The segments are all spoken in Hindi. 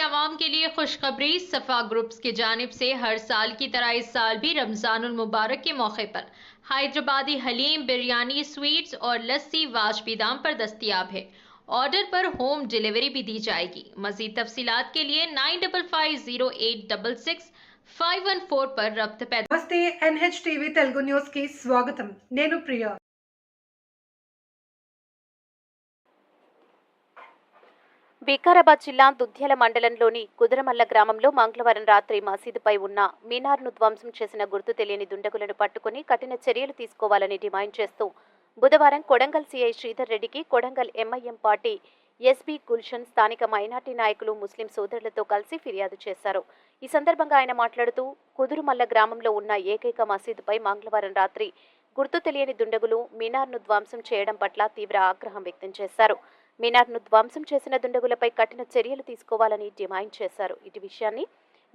आवाम के लिए खुशखबरी। सफा ग्रुप्स की जानिब से हर साल की तरह इस साल भी रमजानुल मुबारक के मौके पर हैदराबादी हलीम, बिरयानी, स्वीट्स और लस्सी वाजबी दाम पर दस्तयाब है। ऑर्डर पर होम डिलीवरी भी दी जाएगी। मजीद तफसीलात के लिए 9550866514 पर रब्त पैदा। नमस्ते, NHTV तेलुगु न्यूज़ की स्वागतम। नेनु प्रिया। వికారాబాద్ జిల్లా దుద్యాల మండలంలోని కుదరమల్ల గ్రామంలో మంగళవారం రాత్రి మసీదుపై ఉన్న మీనార్ను ధ్వంసం చేసిన గుర్తు తెలియని దుండగులను పట్టుకుని కఠిన చర్యలు తీసుకోవాలని డిమాండ్ చేస్తూ బుధవారం కొడంగల్ సీఐ శ్రీధర్ రెడ్డికి Kodangal MIM party SB Gulshan స్థానిక మైనార్టీ నాయకులు ముస్లిం సోదరులతో కలిసి ఫిర్యాదు చేశారు. ఈ సందర్భంగా ఆయన మాట్లాడుతూ కుదురుమల్ల గ్రామంలో ఉన్న ఏకైక మసీదుపై మంగళవారం రాత్రి గుర్తు తెలియని దుండగులు మీనార్ను ధ్వంసం చేయడం పట్ల తీవ్ర ఆగ్రహం వ్యక్తం చేశారు. మీనార్ను ధ్వంసం చేసిన దుండగులపై కఠిన చర్యలు తీసుకోవాలని డిమాండ్ చేశారు. ఇటు విషయాన్ని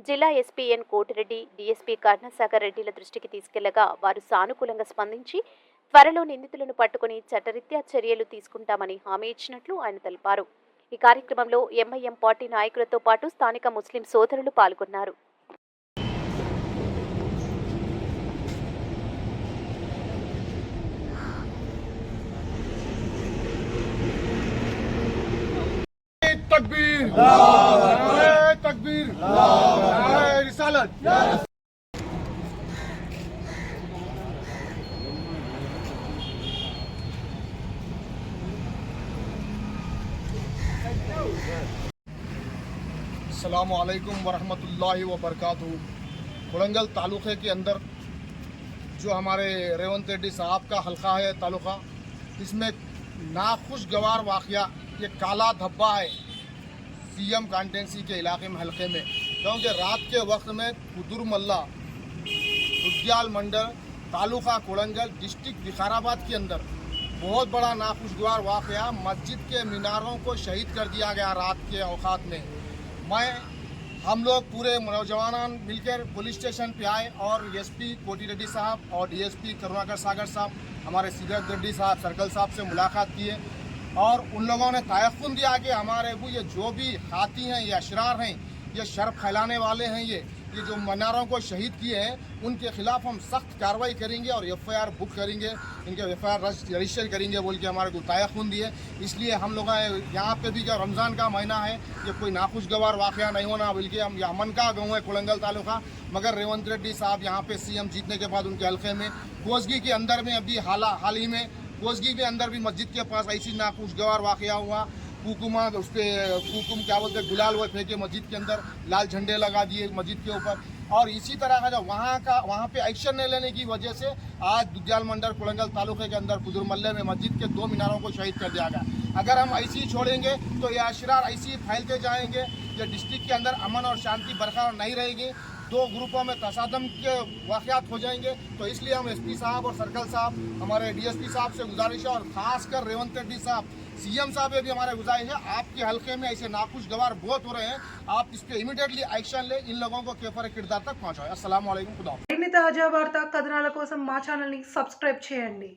జిల్లా SP N Kotireddy, DSP Karunasagar రెడ్డిల దృష్టికి తీసుకెళ్లగా వారు సానుకూలంగా స్పందించి త్వరలో నిందితులను పట్టుకుని చట్టరీత్యా చర్యలు తీసుకుంటామని హామీ ఇచ్చినట్లు ఆయన తెలిపారు. ఈ కార్యక్రమంలో ఎంఐఎం పార్టీ నాయకులతో పాటు స్థానిక ముస్లిం సోదరులు పాల్గొన్నారు. तकबीर, तकबीर, रिसालत। अस्सलामु अलैकुम वरहमतुल्लाहि वबरकातुहू। कोडंगल तालुके के अंदर जो हमारे रेवंत रेड्डी साहब का हल्का है तालुका, इसमें नाखुशगवार वाक़या ये काला धब्बा है सीएम कांटेंसी के इलाके में हल्के में, क्योंकि रात के वक्त में कुदुरमल्ला दुग्याल मंडल तालुका कोडंगल डिस्ट्रिक्ट विकाराबाद के अंदर बहुत बड़ा नाखुशगवार वाक़या, मस्जिद के मीनारों को शहीद कर दिया गया रात के औकात में। हम लोग पूरे नौजवान मिलकर पुलिस स्टेशन पे आए और एसपी कोटी रेड्डी साहब और डीएसपी करुणासागर साहब, हमारे सीधर रेड्डी साहब, सर्कल साहब से मुलाकात किए और उन लोगों ने तयक़ुन दिया कि हमारे ये जो भी हाथी हैं, ये अशरार हैं, ये शर फैलाने वाले हैं, ये जो मीनारों को शहीद किए हैं, उनके खिलाफ़ हम सख्त कार्रवाई करेंगे और FIR बुक करेंगे, इनके FIR रजिस्टर करेंगे बोल के हमारे को तयक़ुन दिए। इसलिए हम लोग यहाँ पे भी क्या रमज़ान का महीना है, ये कोई नाखुशगवार वाक़या नहीं होना बल्कि हम ये अमन का गाँव है कोडंगल तालुका। मगर रेवंत रेड्डी साहब यहाँ पे CM जीतने के बाद उनके हल्के में कोसगी के अंदर में अभी हाल ही में कोसगी के अंदर भी मस्जिद के पास ऐसी नाखुशगवार वाक़या हुआ। कुकुमा उस पर कुकुम क्या बोलते गुलाल वो फेंके मस्जिद के अंदर, लाल झंडे लगा दिए मस्जिद के ऊपर। और इसी तरह का जो वहाँ पे एक्शन नहीं लेने की वजह से आज दुग्याल मंडल कोडंगल तालुके के अंदर कुदुरमल्ले में मस्जिद के 2 मीनारों को शहीद कर दिया गया। अगर हम ऐसे ही छोड़ेंगे तो ये अशरार ऐसे ही फैलते जाएंगे, ये डिस्ट्रिक्ट के अंदर अमन और शांति बरकरार नहीं रहेगी, 2 ग्रुपों में तसादम के वाक़यात हो जाएंगे। तो इसलिए हम एसपी साहब और सर्कल साहब, हमारे डीएसपी साहब से गुजारिश है और ख़ासकर रेवंत रेड्डी साहब, CM साहब भी हमारे गुजारिश है, आपके हल्के में ऐसे नाखुशगवार बहुत हो रहे हैं, आप इस पर इमीडिएटली एक्शन ले, इन लोगों को केफर किरदार तक पहुँचाए। अस्सलाम वालेकुम, खुदा। ఇన్ని తాజా వార్తా కథనాల కోసం మా ఛానల్ని సబ్స్క్రైబ్ చేయండి।